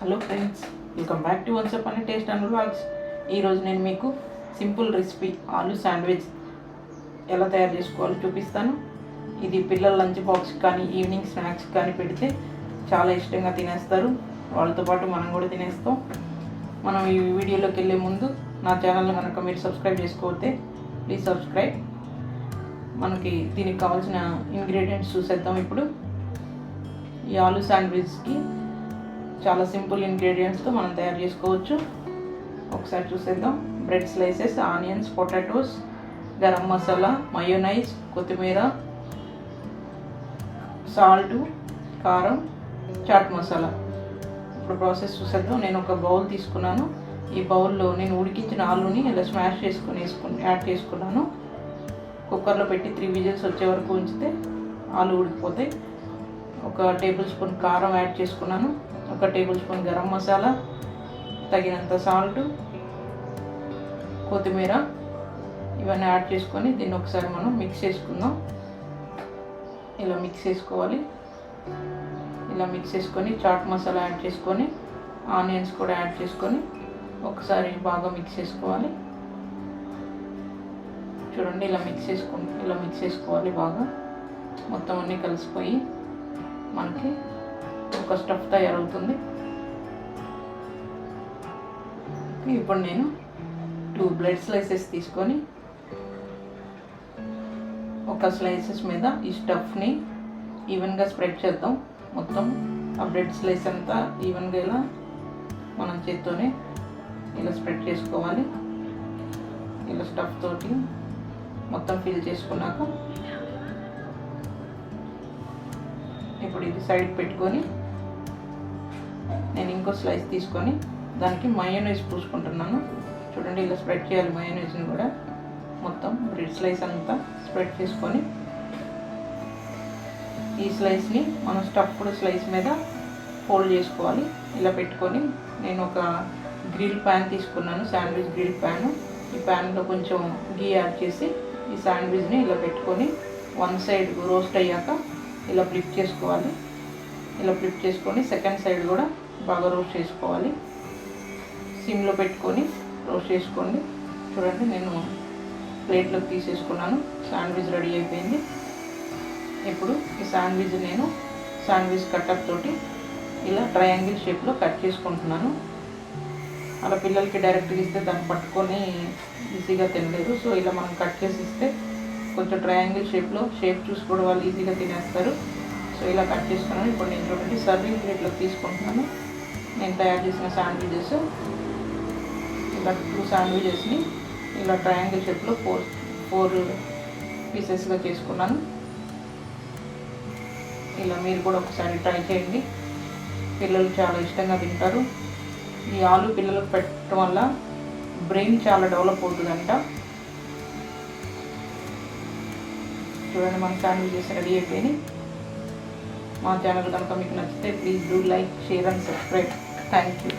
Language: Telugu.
Hello friends, welcome back to once upon taste and vlogs. ఈరోజు నేను మీకు సింపుల్ రెసిపీ ఆలూ శాండ్విచ్ ఎలా తయారు చేసుకోవాలో చూపిస్తాను. ఇది పిల్లల లంచ్ బాక్స్ కానీ ఈవినింగ్ స్నాక్స్ కానీ పెడితే చాలా ఇష్టంగా తినేస్తారు. వాళ్ళతో పాటు మనం కూడా తినేస్తాం. మనం ఈ వీడియోలోకి వెళ్ళే ముందు నా ఛానల్ కనుక మీరు సబ్స్క్రైబ్ చేసుకోకపోతే ప్లీజ్ సబ్స్క్రైబ్. మనకి దీనికి కావాల్సిన ఇంగ్రీడియంట్స్ చూసేద్దాం. ఇప్పుడు ఈ ఆలూ శాండ్విచ్కి చాలా సింపుల్ ఇంగ్రీడియంట్స్తో మనం తయారు చేసుకోవచ్చు. ఒకసారి చూసేద్దాం. Bread slices, onions, potatoes, garam masala, mayonnaise, కొత్తిమీర, సాల్ట్, కారం, చాట్ మసాలా. ఇప్పుడు ప్రాసెస్ చూసేద్దాం. నేను ఒక బౌల్ తీసుకున్నాను. ఈ బౌల్లో నేను ఉడికించిన ఆలూని ఇలా స్మాష్ యాడ్ చేసుకున్నాను. కుక్కర్లో పెట్టి 3 విజిల్స్ వచ్చే వరకు ఉంచితే ఆలు ఉడికిపోతాయి. ఒక టేబుల్ స్పూన్ కారం యాడ్ చేసుకున్నాను. ఒక టేబుల్ స్పూన్ గరం మసాలా, తగినంత సాల్ట్, కొత్తిమీర ఇవన్నీ యాడ్ చేసుకొని దీన్ని ఒకసారి మనం మిక్స్ చేసుకుందాం. ఇలా మిక్స్ చేసుకోవాలి. ఇలా మిక్స్ చేసుకొని చాట్ మసాలా యాడ్ చేసుకొని ఆనియన్స్ కూడా యాడ్ చేసుకొని ఒకసారి బాగా మిక్స్ చేసుకోవాలి. చూడండి, ఇలా మిక్స్ చేసుకోవాలి. బాగా మొత్తం అన్నీ కలిసిపోయి మనకి ఒక స్టఫ్ తయారవుతుంది. ఇప్పుడు నేను 2 బ్రెడ్ స్లైసెస్ తీసుకొని ఒక స్లైసెస్ మీద ఈ స్టఫ్ని ఈవెన్గా స్ప్రెడ్ చేద్దాం. మొత్తం ఆ బ్రెడ్ స్లైస్ అంతా ఈవెన్గా ఇలా మనం చేత్తోనే ఇలా స్ప్రెడ్ చేసుకోవాలి. ఇలా స్టఫ్ తోటి మొత్తం ఫిల్ చేసుకున్నాక ఇప్పుడు ఇది సైడ్ పెట్టుకొని నేను ఇంకో స్లైస్ తీసుకొని దానికి మయోనైజ్ పూసుకుంటున్నాను. చూడండి, ఇలా స్ప్రెడ్ చేయాలి. మయోనైజ్ని కూడా మొత్తం బ్రెడ్ స్లైస్ అంతా స్ప్రెడ్ చేసుకొని ఈ స్లైస్ని మనం స్టఫ్డ్ స్లైస్ మీద ఫోల్డ్ చేసుకోవాలి. ఇలా పెట్టుకొని నేను ఒక గ్రిల్ ప్యాన్ తీసుకున్నాను, శాండ్విచ్ గ్రిల్ ప్యాన్. ఈ ప్యాన్లో కొంచెం గీ యాడ్ చేసి ఈ శాండ్విచ్ని ఇలా పెట్టుకొని వన్ సైడ్ రోస్ట్ అయ్యాక ఇలా ఫ్లిప్ చేసుకోవాలి. ఇలా ఫ్లిప్ చేసుకొని సెకండ్ సైడ్ కూడా బాగా రోస్ట్ చేసుకోవాలి. సిమ్లో పెట్టుకొని రోస్ట్ చేసుకోండి. చూడండి, నేను ప్లేట్లోకి తీసేసుకున్నాను. శాండ్విచ్ రెడీ అయిపోయింది. ఇప్పుడు ఈ శాండ్విచ్ నేను శాండ్విచ్ కట్టర్ తోటి ఇలా ట్రయాంగిల్ షేప్లో కట్ చేసుకుంటున్నాను. అలా పిల్లలకి డైరెక్ట్గా ఇస్తే దాన్ని పట్టుకొని ఈజీగా తినలేరు. సో ఇలా మనం కట్ చేసి ఇస్తే కొంచెం ట్రయాంగిల్ షేప్ చూసుకోవడం వాళ్ళు ఈజీగా తినేస్తారు. సో ఇలా కట్ చేసుకున్నాను. ఇప్పుడు నేను చూడండి సర్వింగ్ ప్లేట్లో తీసుకుంటున్నాను. నేను తయారు చేసిన శాండ్విచెస్ ఇలా 2 శాండ్విచెస్ని ఇలా ట్రయాంగిల్ షేప్లో 4 పీసెస్గా చేసుకున్నాను. ఇలా మీరు కూడా ఒకసారి ట్రై చేయండి. పిల్లలు చాలా ఇష్టంగా తింటారు. ఈ ఆలు పిల్లలకు పెట్టడం వల్ల బ్రెయిన్ చాలా డెవలప్ అవుతుందంట. చూడండి, మన శాండ్విచెస్ రెడీ అయిపోయినాయి. మా ఛానల్ కనుక మీకు నచ్చితే please do like, share and subscribe. Thank you.